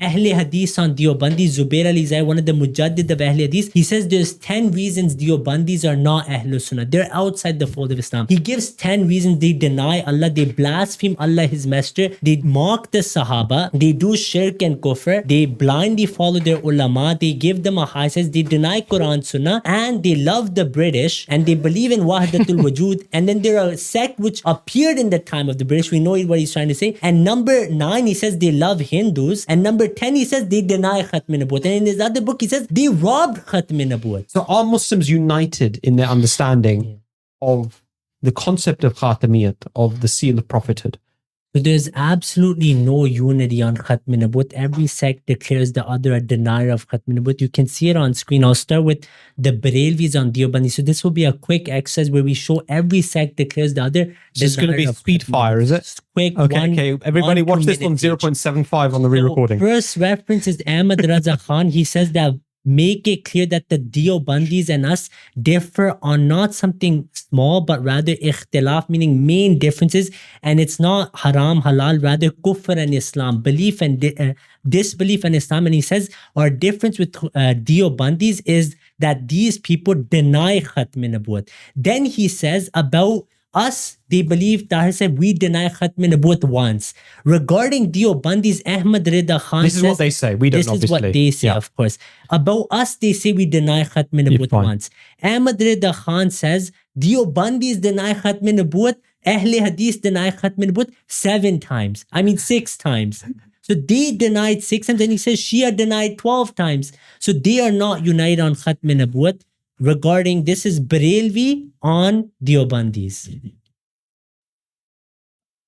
Ahle Hadith on Deobandi, Zubair Ali Zai, one of the Mujaddid of Ahle Hadith, he says there's 10 reasons Deobandis are not Ahlul Sunnah. They're outside the fold of Islam. He gives 10 reasons they deny Allah, they blaspheme Allah, His Messenger, they mock the Sahaba, they do shirk and kufr, they blindly follow their ulama, they give them a high sense, they deny Quran Sunnah, and they love the British, and they believe in Wahdatul Wujud, and then there are a sect which appeared in the time of the British. We know what he's trying to say. And number 9, he says they love Hindus, and number 10, he says they deny Khatm-e-Nubuwwat. And in his other book, he says they robbed Khatm-e-Nubuwwat. So are Muslims united in their understanding of the concept of Khatamiyat, of the seal of prophethood? So there's absolutely no unity on Khatm-e-Nubuwwat. Every sect declares the other a denier of Khatm-e-Nubuwwat. You can see it on screen. I'll start with the Barelvis on Deobandi. So this will be a quick exercise where we show every sect declares the other. So it's going to be speed fire, is it? Quick. Okay. Everybody watch this on 0.75 on the re-recording. First reference is Ahmad Raza Khan. He says that make it clear that the Deobandis and us differ on not something small, but rather ikhtilaf, meaning main differences. And it's not haram, halal, rather kufr and Islam, belief and disbelief and Islam. And he says our difference with Deobandis is that these people deny Khatm-e-Nubuwwat. Then he says about us, they believe, Tahir said, we deny Khatm-e-Nubuwwat once. Regarding Deobandis, Ahmad Rida Khan This is says, what they say. We don't this obviously. is what they say, of course. About us, they say we deny Khatm-e-Nubuwwat once. Ahmad Rida Khan says, Deobandis deny Khatm-e-Nubuwwat, Ahle Hadith deny Khatm-e-Nubuwwat 7 times. 6 times. So they denied 6 times, and he says Shia denied 12 times. So they are not united on Khatm-e-Nubuwwat. Regarding this is Barelvi on Deobandis.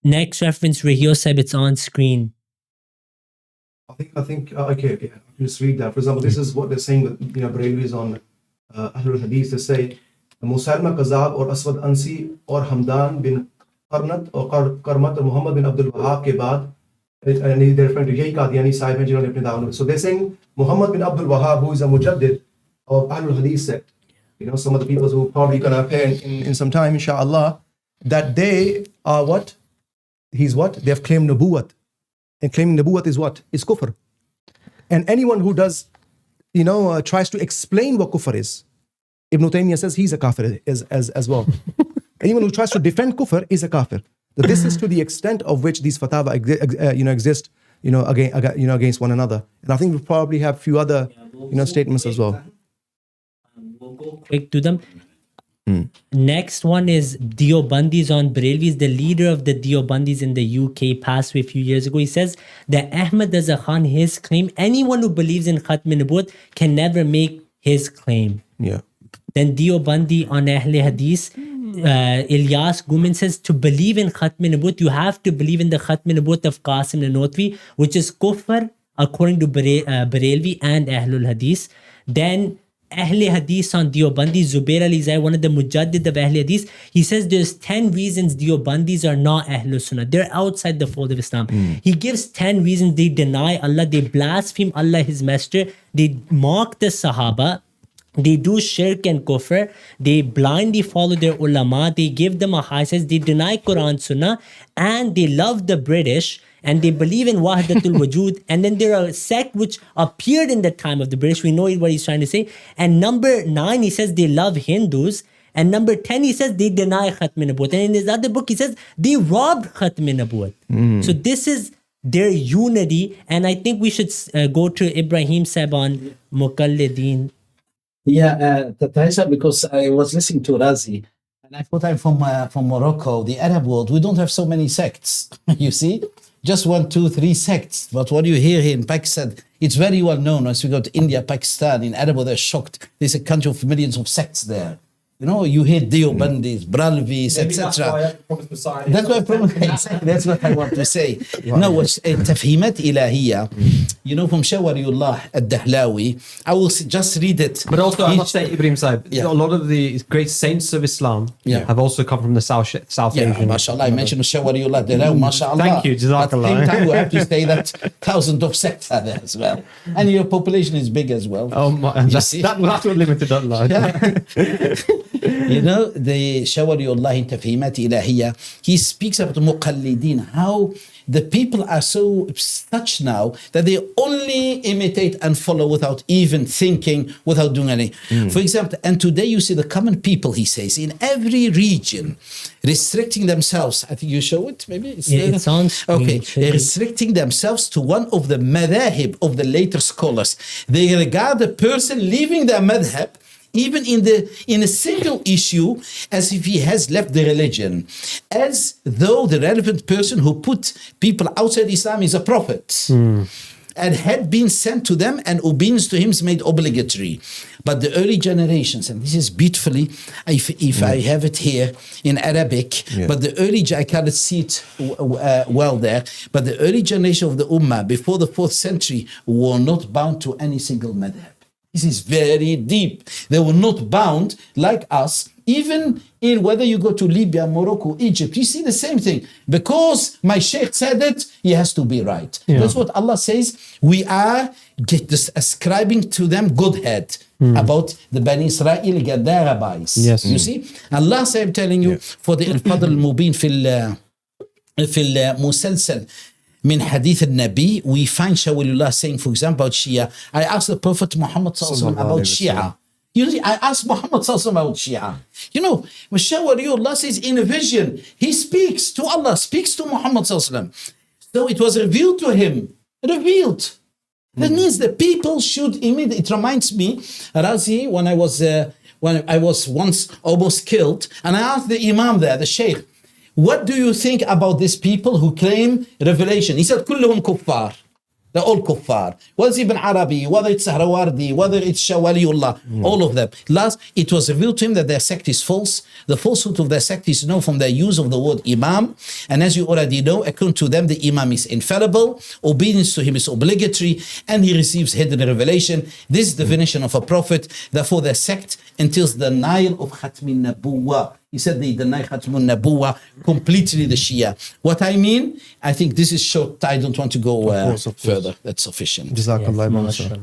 Next reference, Rahio Sahib, it's on screen. I think. Okay. Just read that. For example, this is what they're saying with Barelvis on Ahlul Hadith. They say Musailma Kazab or Aswad Ansi or Hamdan bin Qarnat or Karmat or Muhammad bin Abdul Wahab ke baad, and they're referring to Yahi Qadiani Sahib and Apne Dawan. So they're saying Muhammad bin Abdul Wahab, who is a Mujaddid of Ahlul Hadith sect. Some of the people who probably going to appear in some time, inshallah, that they are what? He's what? They have claimed Nubuwwat. And claiming Nubuwwat is what? Is kufr. And anyone who does, tries to explain what kufr is, Ibn Taymiyyah says he's a kafir as well. Anyone who tries to defend kufr is a kafir. So this is to the extent of which these fatwa exist, against one another. And I think we probably have a few other, statements as well. We'll go quick to them. Next one is Deobandis on Barelvis. The leader of the Deobandis in the UK passed away a few years ago. He says that Ahmad Raza Khan, his claim, anyone who believes in Khatm-e-Nubuwwat can never make his claim. Yeah. Then Deobandi on Ahle Hadith, Ilyas Gumin says to believe in Khatm-e-Nubuwwat, you have to believe in the Khatm-e-Nubuwwat of Qasim-e-Nanotwi, which is kufr according to Barelvi and Ahlul Hadith. Then Ahle Hadith on Deobandi, Zubair Ali Zai, one of the Mujaddid of Ahle Hadith, he says there's 10 reasons Deobandis are not Ahlul Sunnah. They're outside the fold of Islam. He gives 10 reasons they deny Allah, they blaspheme Allah, His Messenger, they mock the Sahaba, they do shirk and kufr, they blindly follow their ulama, they give them a high sense, they deny Quran Sunnah, and they love the British, and they believe in Wahdatul Wujud. And then there are a sect which appeared in the time of the British. We know what he's trying to say. And number 9, he says they love Hindus. And number 10, he says they deny Khatm-e-Nubuwwat. And in his other book, he says they robbed Khatm-e-Nubuwwat. So this is their unity. And I think we should go to Ibrahim Sahib on Muqallideen. Yeah, Taisa, because I was listening to Razi, and I thought I'm from Morocco, the Arab world. We don't have so many sects, you see? Just 1, 2, 3 sects. But what you hear here in Pakistan, it's very well known. As we go to India, Pakistan, in Arab, they're shocked. There's a country of millions of sects there. You hear Deobandis, Bralvis, etc. That's what I want to say. No, what's تفهيمات إلهية. From Shawariullah al-Dahlawi. I will just read it. But also, I must say, Ibrahim Sahib, a lot of the great saints of Islam have also come from the South Asian. MashaAllah, I mentioned Shawariullah al-Dahlawi, MashaAllah. Thank you, Jazakallah. At the same time, we have to say that thousands of sects are there as well. And your population is big as well. Oh, that's what limited Allah. The Shawariullah in Tafhimat Ilahiyya, he speaks about Muqallideen, how the people are so such now that they only imitate and follow without even thinking, without doing anything. For example, and today you see the common people, he says, in every region, restricting themselves. I think you show it, maybe? It's on screen. Okay, they're restricting themselves to one of the madhahib of the later scholars. They regard a person leaving their madhab, even in a single issue, as if he has left the religion, as though the relevant person who put people outside Islam is a prophet and had been sent to them, and obedience to him is made obligatory. But the early generations, and this is beautifully, if I have it here in Arabic, but the early, I cannot see it well there, but the early generation of the Ummah before the 4th century were not bound to any single madhab. This is very deep. They were not bound like us, even in whether you go to Libya, Morocco, Egypt, you see the same thing. Because my sheikh said it, he has to be right. That's what Allah says. We are ascribing to them godhead about the Bani Israel, get their rabbis. Yes. You see? Allah said, I'm telling you, for the Al-Fadl al-Mubin في المسلسل من حديث النبي, we find Shawilullah saying, for example, about Shia. I asked the Prophet Muhammad about Shia. You see, I asked Muhammad about Shia. You know, Shawilullah says in a vision, he speaks to Allah, speaks to Muhammad. So it was revealed to him. Revealed. That means the people should immediately. It reminds me, Razi, when I was once almost killed, and I asked the Imam there, the Sheikh, what do you think about these people who claim revelation? He said, كلهم كفار. They're all kuffar. Whether it's Ibn Arabi, whether it's Sahrawardi, whether it's Shawaliullah, all of them. Last, it was revealed to him that their sect is false. The falsehood of their sect is known from their use of the word Imam. And as you already know, according to them, the Imam is infallible. Obedience to him is obligatory. And he receives hidden revelation. This is the definition of a prophet. Therefore, their sect entails the denial of Khatm-e-Nubuwwat. He said they deny Khatm-e-Nubuwwat completely, the Shia. What I mean, I think this is short. I don't want to go further. That's sufficient. Jazakallah. Mashallah.